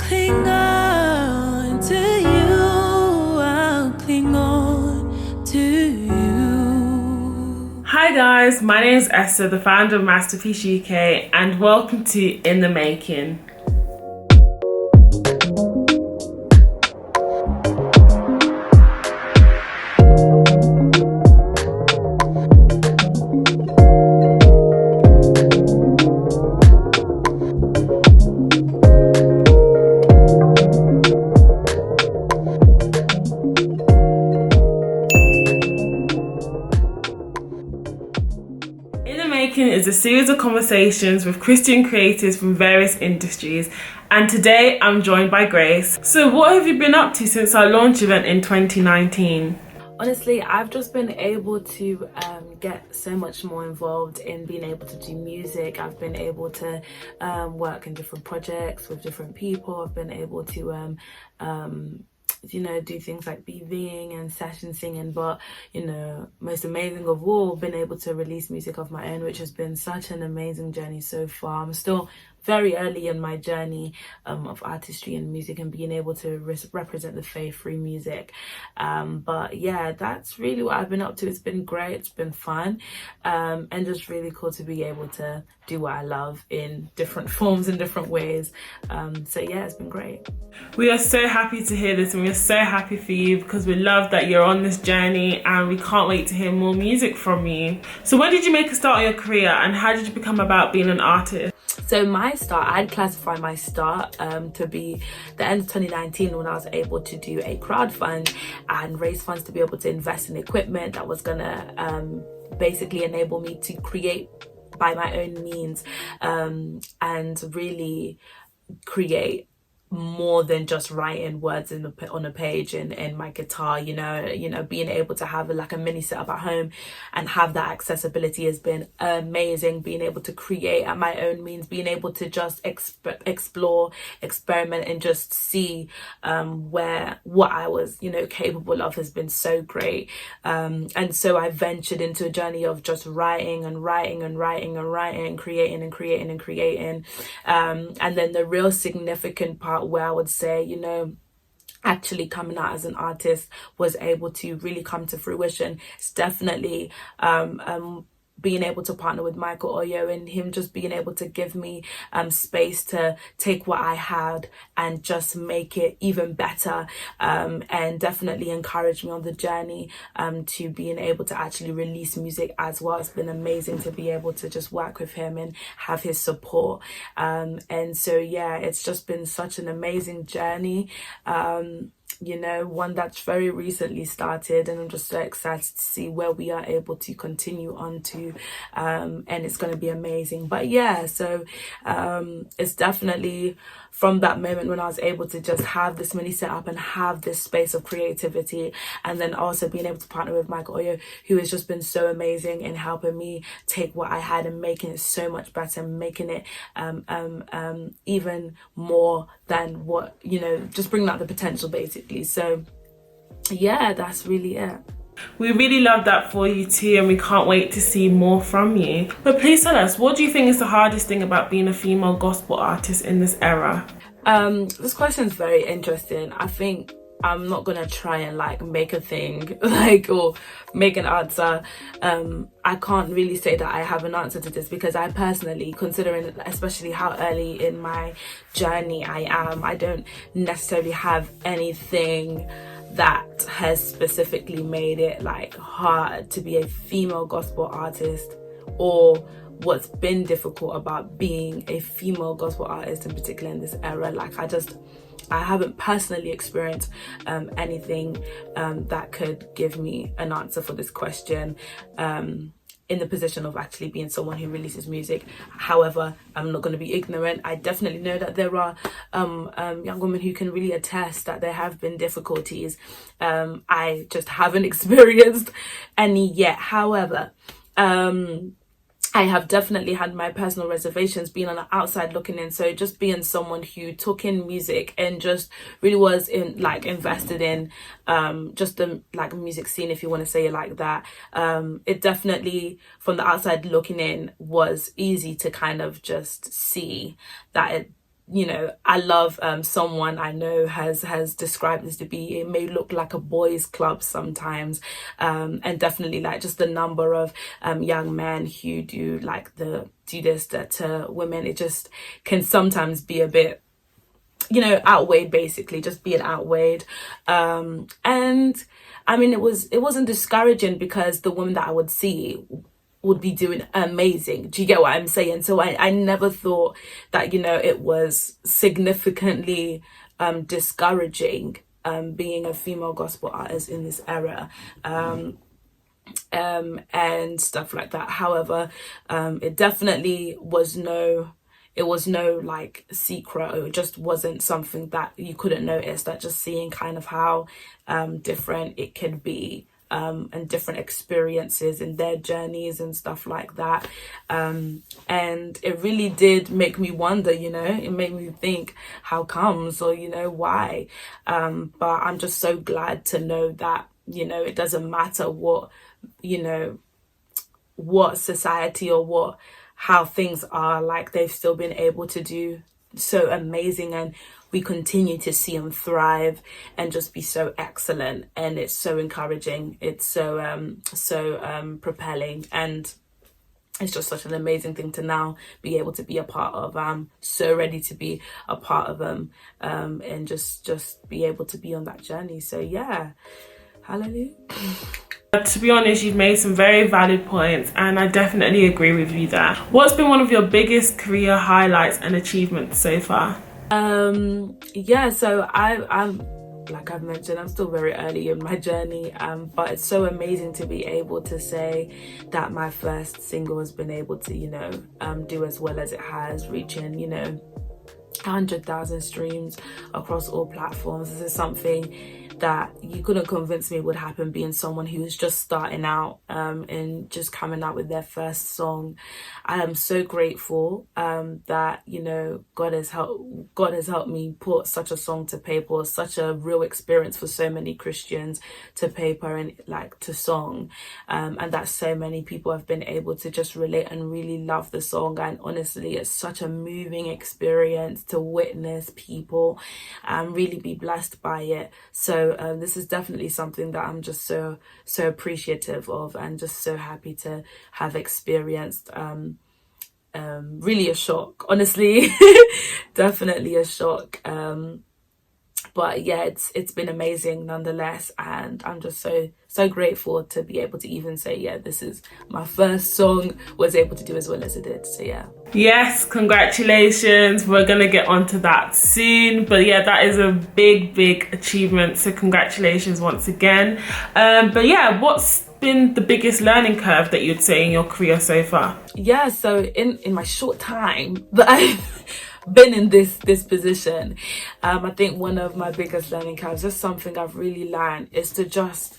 cling on to you. I'll cling on to you. Hi guys, my name is Esther, the founder of Masterpiece UK, and welcome to In the Making. Is a series of conversations with Christian creators from various industries, and today I'm joined by Grace. So what have you been up to since our launch event in 2019? Honestly, I've just been able to get so much more involved in being able to do music. I've been able to work in different projects with different people. I've been able to do things like BVing and session singing, but most amazing of all, been able to release music of my own, which has been such an amazing journey so far. I'm still very early in my journey of artistry and music and being able to represent the faith through music, but yeah, that's really what I've been up to. It's been great, it's been fun, and just really cool to be able to do what I love in different forms and different ways. So yeah, it's been great. We are so happy to hear this, and we're so happy for you because we love that you're on this journey, and we can't wait to hear more music from you. So when did you make a start on your career, and how did you become about being an artist? So my start, I'd classify my start to be the end of 2019, when I was able to do a crowdfund and raise funds to be able to invest in equipment that was gonna basically enable me to create by my own means, and really create more than just writing words on a page and my guitar. Being able to have a mini setup at home and have that accessibility has been amazing. Being able to create at my own means, being able to just explore, experiment, and just see what I was capable of has been so great. And so I ventured into a journey of just writing and writing and writing and writing, creating and creating and creating, and then the real significant part where I would say, actually coming out as an artist was able to really come to fruition. It's definitely being able to partner with Michael Oyo and him just being able to give me space to take what I had and just make it even better, and definitely encourage me on the journey to being able to actually release music as well. It's been amazing to be able to just work with him and have his support, and so yeah, it's just been such an amazing journey, one that's very recently started, and I'm just so excited to see where we are able to continue on to, and it's going to be amazing. But yeah, so it's definitely from that moment when I was able to just have this mini setup and have this space of creativity, and then also being able to partner with Michael Oyo, who has just been so amazing in helping me take what I had and making it so much better, and making it even more than what, just bringing out the potential basically. So yeah, that's really it. We really love that for you too, and we can't wait to see more from you. But please tell us, what do you think is the hardest thing about being a female gospel artist in this era? This question is very interesting. I think I'm not gonna try and make a thing or make an answer. I can't really say that I have an answer to this, because I personally, considering especially how early in my journey I am, I don't necessarily have anything that has specifically made it hard to be a female gospel artist, or what's been difficult about being a female gospel artist in particular in this era. I haven't personally experienced anything that could give me an answer for this question, in the position of actually being someone who releases music. However, I'm not going to be ignorant. I definitely know that there are young women who can really attest that there have been difficulties. I just haven't experienced any yet. However, I have definitely had my personal reservations being on the outside looking in. So just being someone who took in music and just really was invested in just the music scene, if you want to say it like that. It definitely, from the outside looking in, was easy to kind of just see that I love, someone I know has described this to be, it may look like a boys club sometimes, and definitely like just the number of young men who do this to women, it just can sometimes be a bit, outweighed, basically just being outweighed. And I mean, it wasn't discouraging, because the women that I would see would be doing amazing. Do you get what I'm saying? So I never thought that, it was significantly discouraging being a female gospel artist in this era. And stuff like that. However, it definitely was no like secret. It just wasn't something that you couldn't notice, that just seeing kind of how different it could be, and different experiences in their journeys and stuff like that. And it really did make me wonder, it made me think, how comes, or why. But I'm just so glad to know that, it doesn't matter what society or how things are, like, they've still been able to do so amazing, and we continue to see them thrive and just be so excellent. And it's so encouraging, it's so propelling, and it's just such an amazing thing to now be able to be a part of. I'm so ready to be a part of them, and just be able to be on that journey. So yeah, hallelujah. To be honest, you've made some very valid points, and I definitely agree with you there. What's been one of your biggest career highlights and achievements so far? So I'm, like I've mentioned, I'm still very early in my journey, but it's so amazing to be able to say that my first single has been able to, do as well as it has, reaching, 100,000 streams across all platforms. This is something that you couldn't convince me would happen, being someone who is just starting out and just coming out with their first song. I am so grateful that God has helped me put such a song to paper, such a real experience for so many Christians to paper and like to song, and that so many people have been able to just relate and really love the song. And honestly, it's such a moving experience to witness people and really be blessed by it. So this is definitely something that I'm just so appreciative of, and just so happy to have experienced. Really a shock, honestly. Definitely a shock. But yeah, it's been amazing nonetheless, and I'm just so grateful to be able to even say, yeah, this is my first song, was able to do as well as it did. So yeah. Yes, congratulations. We're gonna get onto that soon, but yeah, that is a big achievement, so congratulations once again. But yeah, what's been the biggest learning curve that you'd say in your career so far? Yeah, so in my short time that I've been in this position, I think one of my biggest learning curves, just something I've really learned, is to just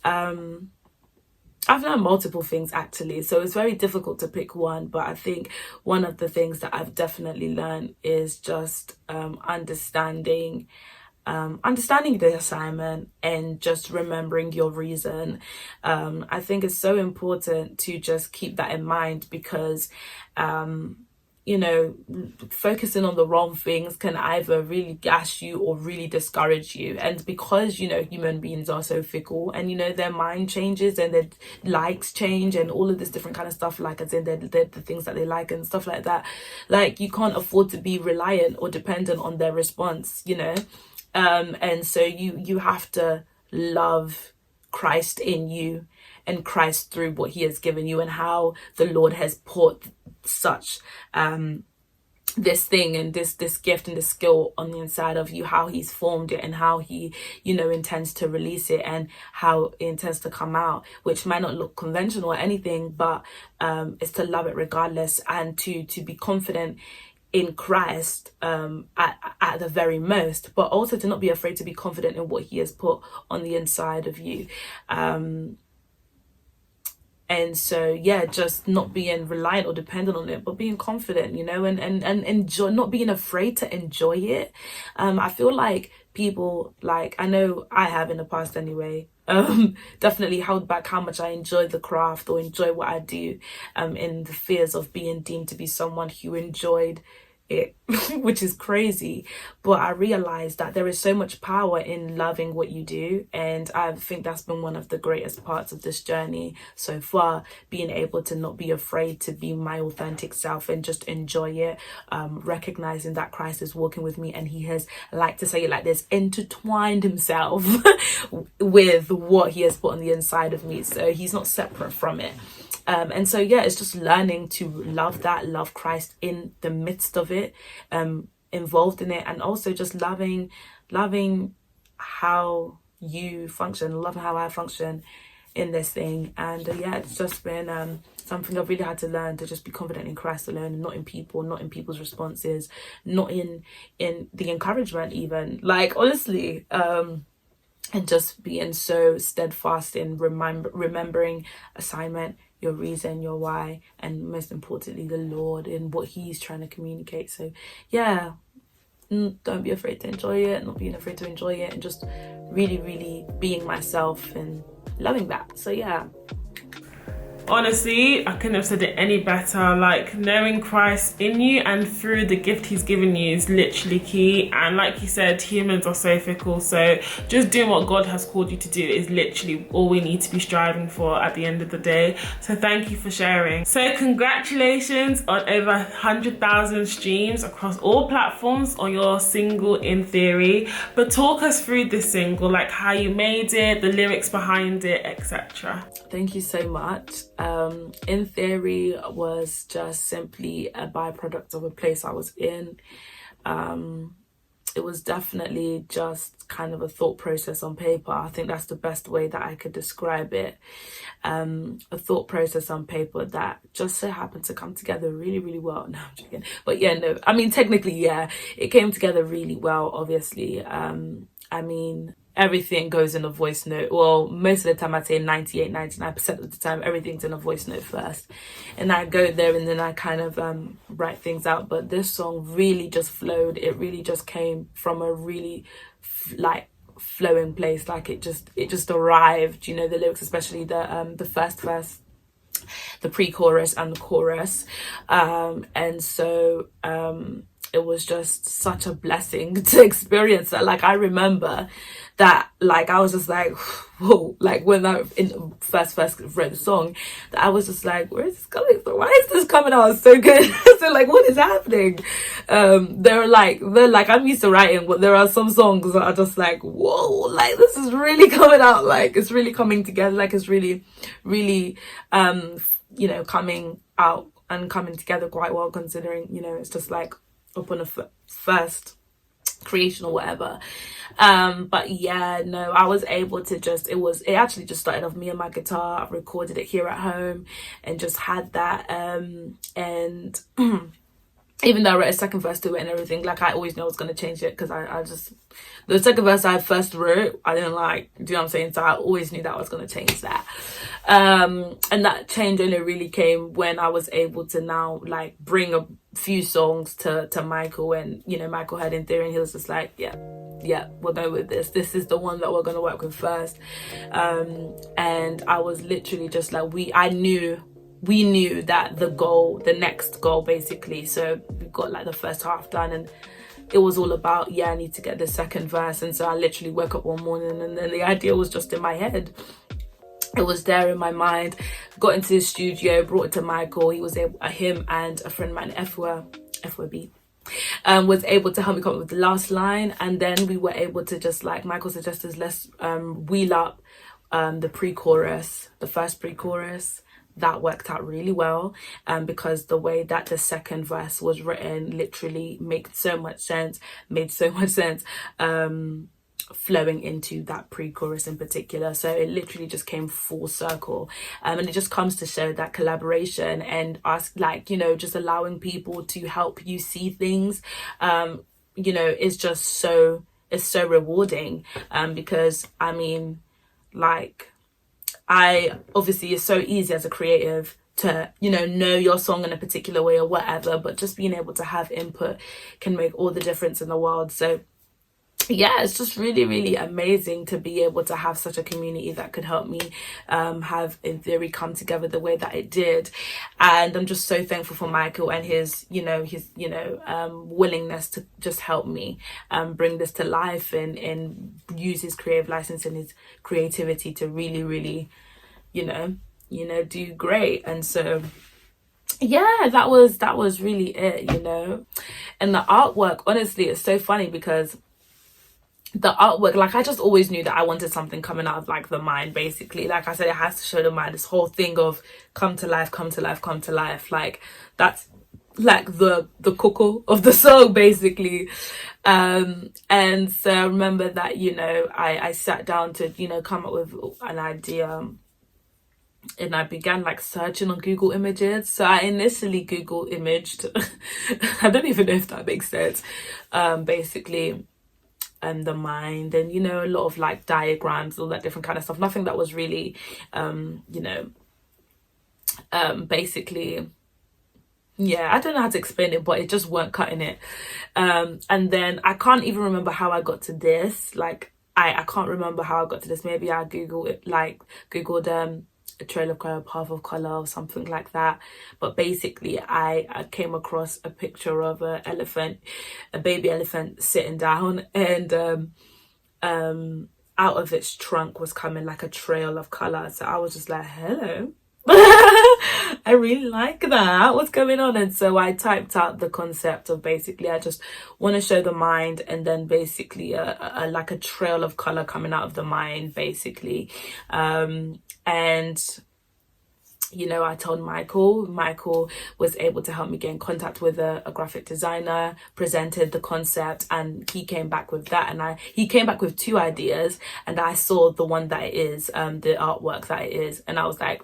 I've learned multiple things actually, so it's very difficult to pick one, but I think one of the things that I've definitely learned is just understanding the assignment and just remembering your reason. I think it's so important to just keep that in mind, because focusing on the wrong things can either really gas you or really discourage you. And because human beings are so fickle, and their mind changes and their likes change and all of this different kind of stuff, like as in the things that they like and stuff like that, like you can't afford to be reliant or dependent on their response, and so you have to love Christ in you and Christ through what he has given you, and how the Lord has put such this thing and this gift and this skill on the inside of you, how he's formed it and how he intends to release it and how it intends to come out, which might not look conventional or anything, but it's to love it regardless, and to be confident in Christ at the very most, but also to not be afraid to be confident in what he has put on the inside of you. And so, yeah, just not being reliant or dependent on it, but being confident, and enjoy, not being afraid to enjoy it. I feel like people, like, I know I have in the past anyway, definitely held back how much I enjoy the craft or enjoy what I do, in the fears of being deemed to be someone who enjoyed it, which is crazy. But I realized that there is so much power in loving what you do, and I think that's been one of the greatest parts of this journey so far, being able to not be afraid to be my authentic self and just enjoy it, recognizing that Christ is walking with me, and he has, I like to say it like this, intertwined himself with what he has put on the inside of me, so he's not separate from it. And so yeah, it's just learning to love Christ in the midst of it, involved in it, and also just loving how you function, loving how I function in this thing. And yeah, it's just been something I've really had to learn, to just be confident in Christ alone, and not in people, not in people's responses, not in the encouragement even, like, honestly, and just being so steadfast in remembering assignment, your reason, your why, and most importantly, the Lord and what he's trying to communicate. So yeah, don't be afraid to enjoy it, not being afraid to enjoy it, and just really being myself and loving that. So yeah. Honestly, I couldn't have said it any better. Like, knowing Christ in you and through the gift he's given you is literally key. And like you said, humans are so fickle, so just doing what God has called you to do is literally all we need to be striving for at the end of the day. So thank you for sharing. So congratulations on over 100,000 streams across all platforms on your single In Theory. But talk us through this single, like how you made it, the lyrics behind it, etc. Thank you so much. In Theory was just simply a byproduct of a place I was in. It was definitely just kind of a thought process on paper. I think that's the best way that I could describe it. A thought process on paper that just so happened to come together really well. No, I'm joking. But yeah, no, I mean, technically, yeah, it came together really well, obviously. I mean, everything goes in a voice note. Well, most of the time, I'd say 99% of the time, everything's in a voice note first. And I go there and then I kind of write things out. But this song really just flowed. It really just came from a really flowing place. Like it just arrived, you know, the lyrics, especially the first verse, the pre-chorus and the chorus. And so it was just such a blessing to experience that. Like, I remember that, like, I was just like, whoa, like when I first wrote the song, that I was just like, where is this coming from? Why is this coming out so good? So like, what is happening? They're like, I'm used to writing, but there are some songs that are just like, whoa, like this is really coming out, like it's really coming together, like it's really you know, coming out and coming together quite well, considering, you know, it's just like up on a first creation or whatever. But yeah, no, I was able to just, it actually just started off me and my guitar. I recorded it here at home and just had that, and even though I wrote a second verse to it and everything, like I always knew I was going to change it, because I just, the second verse I first wrote, I didn't like, do you know what I'm saying? So I always knew that I was going to change that. And that change only really came when I was able to now like bring a few songs to Michael, and, you know, Michael heard In Theory and he was just like, yeah, we'll go with this. This is the one that we're going to work with first. And I was literally just like, we knew that the next goal basically, so we got like the first half done, and it was all about, I need to get the second verse. And so I literally woke up one morning and then the idea was just in my head. It was there in my mind. Got into the studio, brought it to Michael. He was able, him and a friend of mine, FWB, was able to help me come up with the last line. And then we were able to just, like Michael suggested, let's wheel up the pre-chorus, the first pre-chorus. That worked out really well, because the way that the second verse was written literally made so much sense, flowing into that pre-chorus in particular. So it literally just came full circle, and it just comes to show that collaboration and us, like, you know, just allowing people to help you see things, you know, is just so, it's so rewarding, because I mean, like, obviously it's so easy as a creative to, you know your song in a particular way or whatever, but just being able to have input can make all the difference in the world. So yeah, it's just really, really amazing to be able to have such a community that could help me have in theory come together the way that it did. And I'm just so thankful for Michael and his willingness to just help me bring this to life and use his creative license and his creativity to really, really do great. And so yeah, that was really it. And the artwork, honestly, it's so funny because the artwork, like, I just always knew that I wanted something coming out of like the mind, basically. Like I said, it has to show the mind, this whole thing of come to life, come to life, come to life. Like, that's like the cocoa of the song, basically. And so I remember that, I sat down to, come up with an idea. And I began like searching on Google Images. So I initially Google imaged, I don't even know if that makes sense, basically, the mind, and a lot of like diagrams, all that different kind of stuff. Nothing that was really basically, yeah, I don't know how to explain it, but it just weren't cutting it. And then I can't even remember how I got to this. Like I can't remember how I got to this. Maybe I googled a trail of color, path of color, or something like that. But basically I came across a picture of a baby elephant sitting down, and out of its trunk was coming like a trail of color. So I was just like, hello. I really like that, what's going on? And so I typed out the concept of basically I just want to show the mind, and then basically like a trail of color coming out of the mind, basically. And I told Michael was able to help me get in contact with a graphic designer, presented the concept, and he came back with that. And he came back with 2 ideas, and I saw the one that it is, the artwork that it is, and I was like,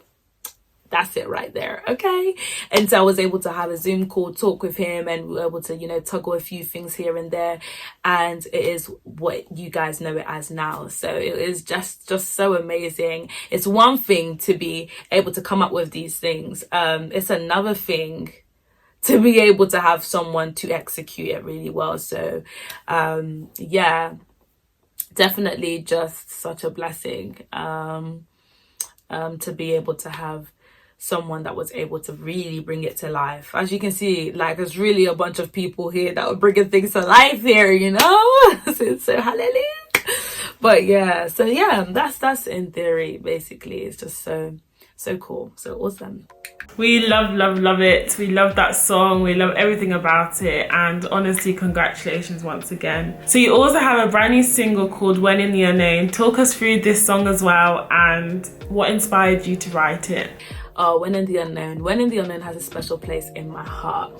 that's it right there. Okay. And so I was able to have a Zoom call, talk with him, and we were able to, toggle a few things here and there. And it is what you guys know it as now. So it is just so amazing. It's one thing to be able to come up with these things. It's another thing to be able to have someone to execute it really well. So, yeah, definitely just such a blessing, to be able to have someone that was able to really bring it to life. As you can see, like, there's really a bunch of people here that were bringing things to life here, so hallelujah. But yeah, so yeah, that's in theory. Basically, it's just so cool, so awesome. We love it. We love that song. We love everything about it. And honestly, congratulations once again. So you also have a brand new single called When in the Unknown. Talk us through this song as well, and what inspired you to write it. When in the Unknown. When in the Unknown has a special place in my heart.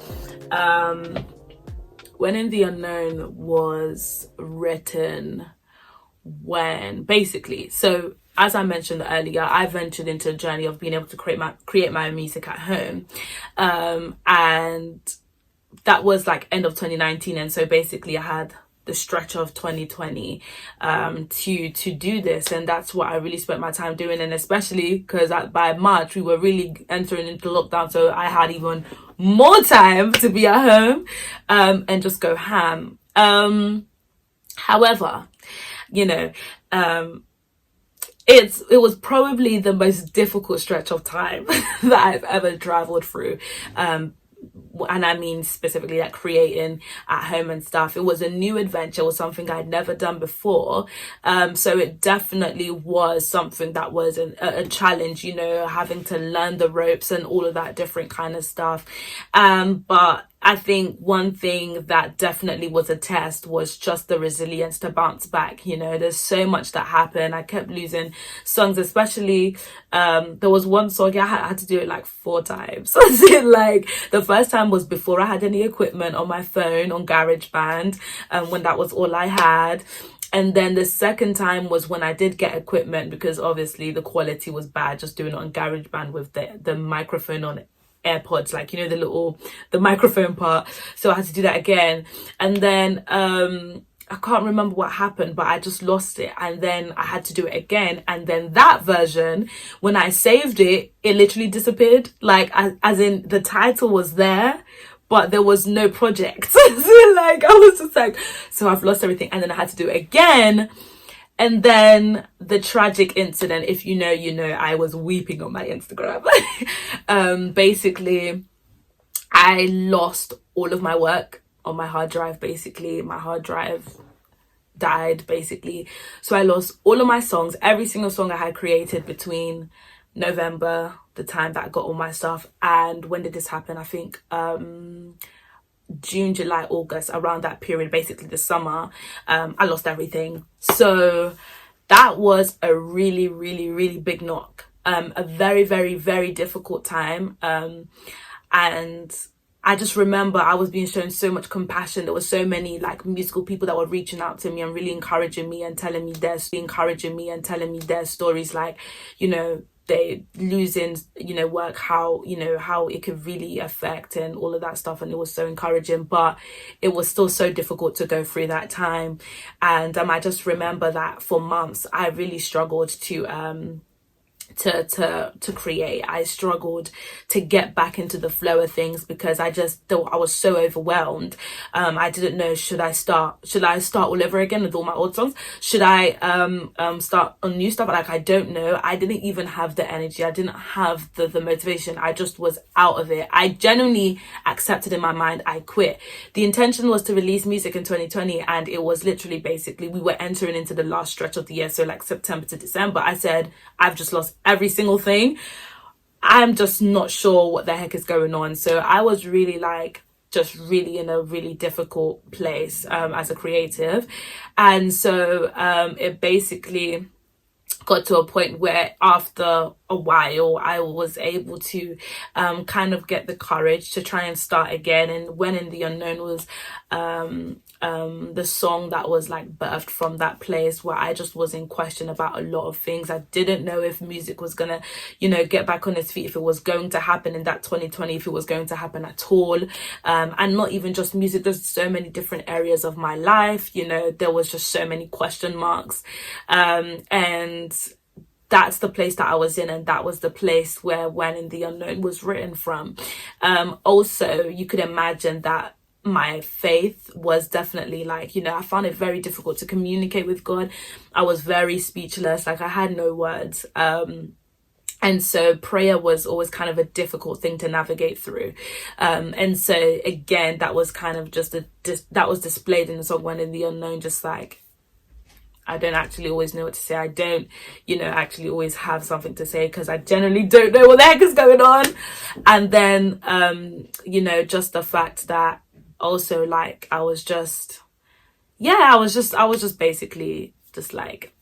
When in the Unknown was written when, basically, so as I mentioned earlier, I ventured into a journey of being able to create my music at home. And that was like end of 2019. And so basically I had the stretch of 2020 to do this, and that's what I really spent my time doing. And especially because by March we were really entering into lockdown, so I had even more time to be at home and just go ham. However, it was probably the most difficult stretch of time that I've ever traveled through. And I mean specifically like creating at home and stuff. It was a new adventure, it was something I'd never done before. So it definitely was something that was a challenge, having to learn the ropes and all of that different kind of stuff. But I think one thing that definitely was a test was just the resilience to bounce back. There's so much that happened. I kept losing songs, especially there was one song I had to do it like 4 times. Like the first time was before I had any equipment on my phone on GarageBand, when that was all I had. And then the second time was when I did get equipment, because obviously the quality was bad just doing it on GarageBand with the microphone on AirPods, like the microphone part. So I had to do that again, and then I can't remember what happened, but I just lost it, and then I had to do it again. And then that version, when I saved it, it literally disappeared, like as in the title was there, but there was no project. So like, I was just like, so I've lost everything. And then I had to do it again. And then the tragic incident, if you know, you know, I was weeping on my Instagram. Basically, I lost all of my work on my hard drive. Basically, my hard drive died, basically. So I lost all of my songs, every single song I had created between November, the time that I got all my stuff, and when did this happen? I think June, July, August, around that period, basically the summer. I lost everything. So that was a really, really, really big knock. A very, very, very difficult time. And I just remember I was being shown so much compassion. There were so many like musical people that were reaching out to me and really encouraging me and telling me their stories, like, you know, they losing, you know, work, how, you know, how it could really affect and all of that stuff. And it was so encouraging, but it was still so difficult to go through that time. And I just remember that for months I really struggled to create. I struggled to get back into the flow of things because I just thought I was so overwhelmed. I didn't know, should I start all over again with all my old songs? Should I start on new stuff? Like, I don't know. I didn't even have the energy. I didn't have the motivation. I just was out of it. I genuinely accepted in my mind I quit. The intention was to release music in 2020, and it was literally basically we were entering into the last stretch of the year, so like September to December. I said, I've just lost every single thing. I'm just not sure what the heck is going on. So I was really like just really in a really difficult place as a creative. And so it basically got to a point where after a while I was able to kind of get the courage to try and start again. And When in the Unknown was the song that was like birthed from that place where I just was in question about a lot of things. I didn't know if music was gonna, you know, get back on its feet, if it was going to happen in that 2020, if it was going to happen at all. And not even just music, there's so many different areas of my life, you know, there was just so many question marks. And that's the place that I was in, and that was the place where When in the Unknown was written from. Also, you could imagine that my faith was definitely like, you know, I found it very difficult to communicate with God. I was very speechless, like I had no words. And so prayer was always kind of a difficult thing to navigate through. And so again, that was kind of just that was displayed in the song When in the Unknown, just like, I don't actually always know what to say. I don't, you know, actually always have something to say because I generally don't know what the heck is going on. And then, you know, just the fact that also like I was just basically just like,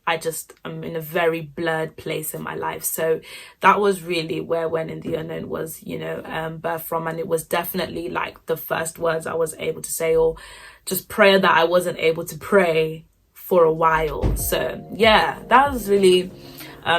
I'm in a very blurred place in my life. So that was really where When in the Unknown was, you know, birthed from. And it was definitely like the first words I was able to say, or just prayer that I wasn't able to pray for a while. So yeah, that was really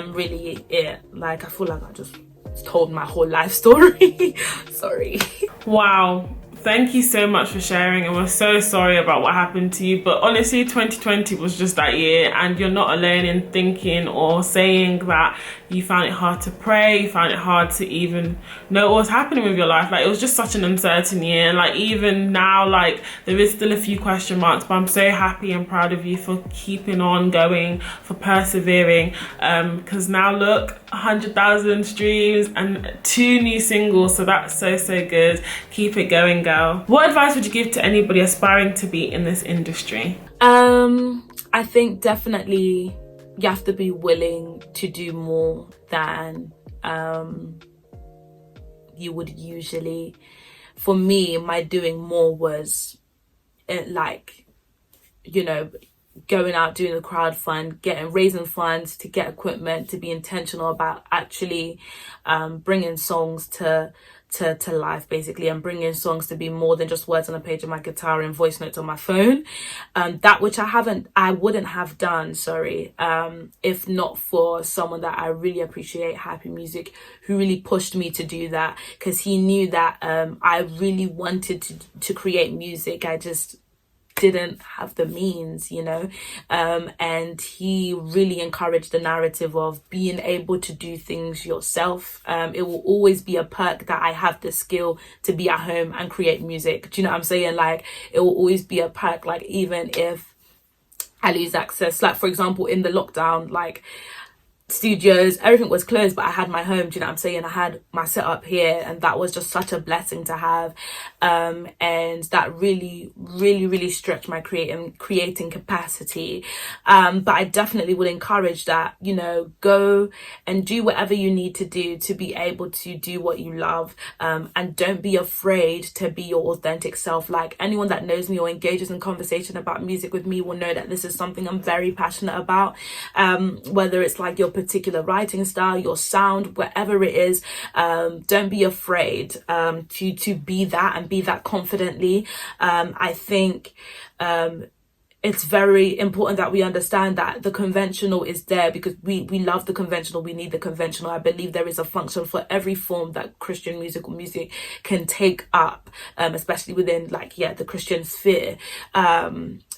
really it. Like, I feel like I just told my whole life story. Sorry. Wow. Thank you so much for sharing, and we're so sorry about what happened to you. But honestly, 2020 was just that year, and you're not alone in thinking or saying that you found it hard to pray, you found it hard to even know what was happening with your life. Like, it was just such an uncertain year, and like even now, like there is still a few question marks, but I'm so happy and proud of you for keeping on going, for persevering, because now look, 100,000 streams and 2 new singles, so that's so good. Keep it going, girl. What advice would you give to anybody aspiring to be in this industry? I think definitely you have to be willing to do more than you would usually. For me, my doing more was like, you know, going out, doing the crowdfund, raising funds to get equipment, to be intentional about actually bringing songs to life, basically, and bringing songs to be more than just words on a page of my guitar and voice notes on my phone. That which I wouldn't have done, if not for someone that I really appreciate, Happy Music, who really pushed me to do that, because he knew that I really wanted to create music. didn't have the means, you know. And he really encouraged the narrative of being able to do things yourself. It will always be a perk that I have the skill to be at home and create music. Do you know what I'm saying? Like, it will always be a perk. Like, even if I lose access, like for example in the lockdown, like studios, everything was closed, but I had my home. Do you know what I'm saying? I had my setup here, and that was just such a blessing to have. And that really stretched my creating capacity. But I definitely would encourage that, you know, go and do whatever you need to do to be able to do what you love. And don't be afraid to be your authentic self. Like, anyone that knows me or engages in conversation about music with me will know that this is something I'm very passionate about. Whether it's like your particular writing style, your sound, whatever it is, don't be afraid to be that, and be that confidently. I think it's very important that we understand that the conventional is there because we love the conventional, we need the conventional. I believe there is a function for every form that Christian music or music can take up, especially within the Christian sphere.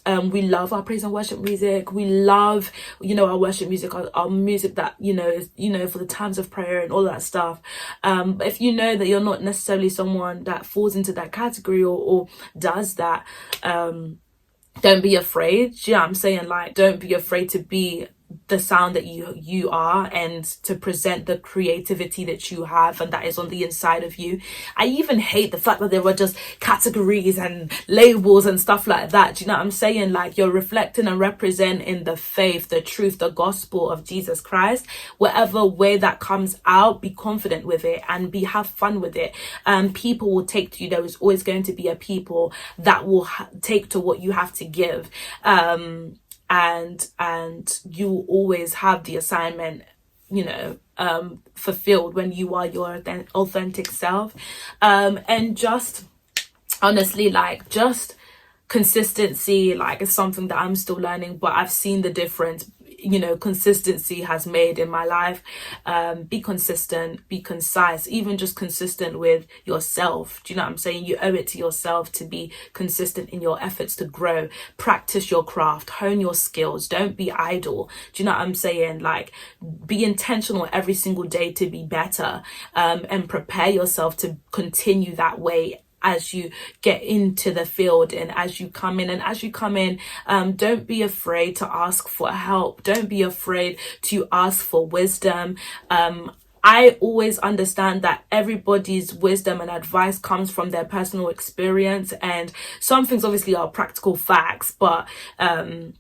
We love our praise and worship music. We love, our worship music, our music that, is, for the times of prayer and all that stuff. But if you know that you're not necessarily someone that falls into that category or does that, don't be afraid. Yeah, I'm saying, like, don't be afraid to be the sound that you are, and to present the creativity that you have and that is on the inside of you. I even hate the fact that there were just categories and labels and stuff like that. Do you know what I'm saying? Like, you're reflecting and representing the faith, the truth, the gospel of Jesus Christ. Whatever way that comes out, be confident with it and have fun with it. People will take to you. There is always going to be a people that will take to what you have to give. And you always have the assignment, fulfilled when you are your authentic self. And just honestly, just consistency, is something that I'm still learning, but I've seen the difference, consistency has made in my life. Be consistent, be concise, even just consistent with yourself. Do you know what I'm saying? You owe it to yourself to be consistent in your efforts to grow. Practice your craft, hone your skills, don't be idle. Do you know what I'm saying? Be intentional every single day to be better, and prepare yourself to continue that way as you get into the field and as you come in. Don't be afraid to ask for help. Don't be afraid to ask for wisdom. I always understand that everybody's wisdom and advice comes from their personal experience, and some things obviously are practical facts, but a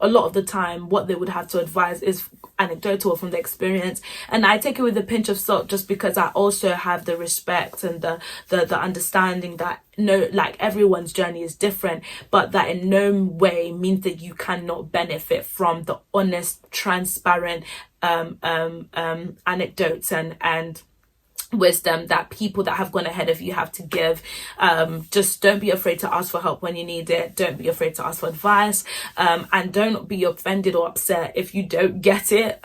lot of the time what they would have to advise is anecdotal from the experience, and I take it with a pinch of salt, just because I also have the respect and the understanding that everyone's journey is different, but that in no way means that you cannot benefit from the honest, transparent anecdotes and wisdom that people that have gone ahead of you have to give. Just don't be afraid to ask for help when you need it. Don't be afraid to ask for advice, and don't be offended or upset if you don't get it.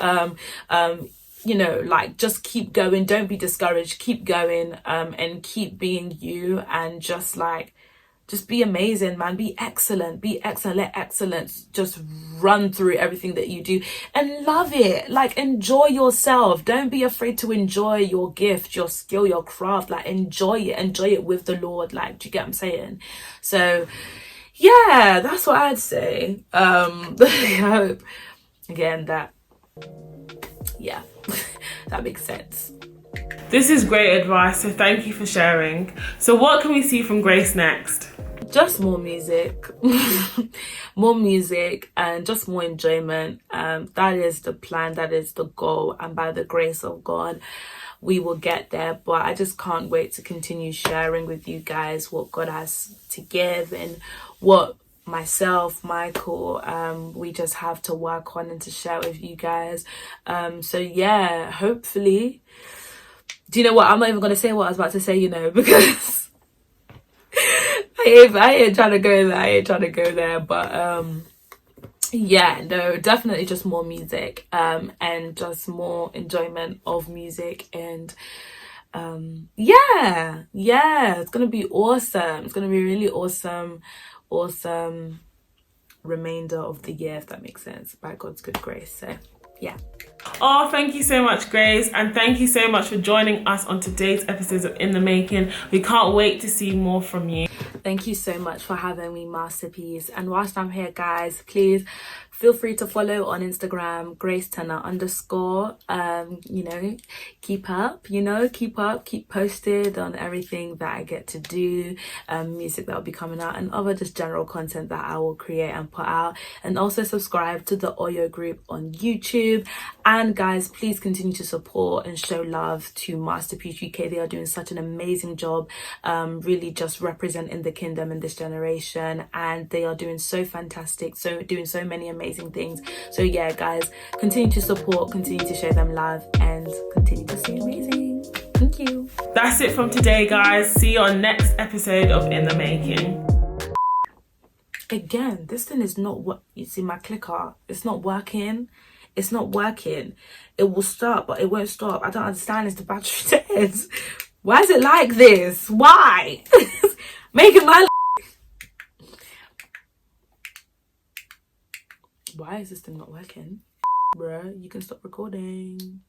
Just keep going, don't be discouraged, keep going, and keep being you, and just be amazing, man. Be excellent. Let excellence just run through everything that you do, and love it. Enjoy yourself. Don't be afraid to enjoy your gift, your skill, your craft. Enjoy it with the Lord. Do you get what I'm saying? So yeah, that's what I'd say. I hope again that that makes sense. This is great advice, so thank you for sharing. So what can we see from Grace next? Just more music. More music and just more enjoyment. That is the plan, that is the goal, and by the grace of God we will get there. But I just can't wait to continue sharing with you guys what God has to give, and what myself, Michael, we just have to work on and to share with you guys. So yeah, hopefully, do you know what, I'm not even going to say what I was about to say, because I ain't trying to go there, but yeah, no, definitely just more music, and just more enjoyment of music, and yeah, it's gonna be awesome. It's gonna be really awesome. awesome remainder of the year, if that makes sense, by God's good grace. So yeah. Oh, thank you so much, Grace, and thank you so much for joining us on today's episode of In the Making. We can't wait to see more from you. Thank you so much for having me, Masterpiece. And whilst I'm here, guys, please feel free to follow on Instagram, Grace Tena _. You know, keep up, keep posted on everything that I get to do, music that will be coming out, and other just general content that I will create and put out. And also subscribe to the Oyo group on YouTube. And guys, please continue to support and show love to Masterpiece UK. They are doing such an amazing job, really just representing the kingdom in this generation, and they are doing so fantastic, doing so many amazing things. So yeah, guys, continue to support, continue to show them love, and continue to stay amazing. Thank you. That's it from today, guys. See you on next episode of In the Making. Again, this thing is not what you see. My clicker, it's not working. It's not working. It will start, but it won't stop. I don't understand. It's the battery dead. Why is it like this? Why? Making my Why is this thing not working? Bruh, you can stop recording.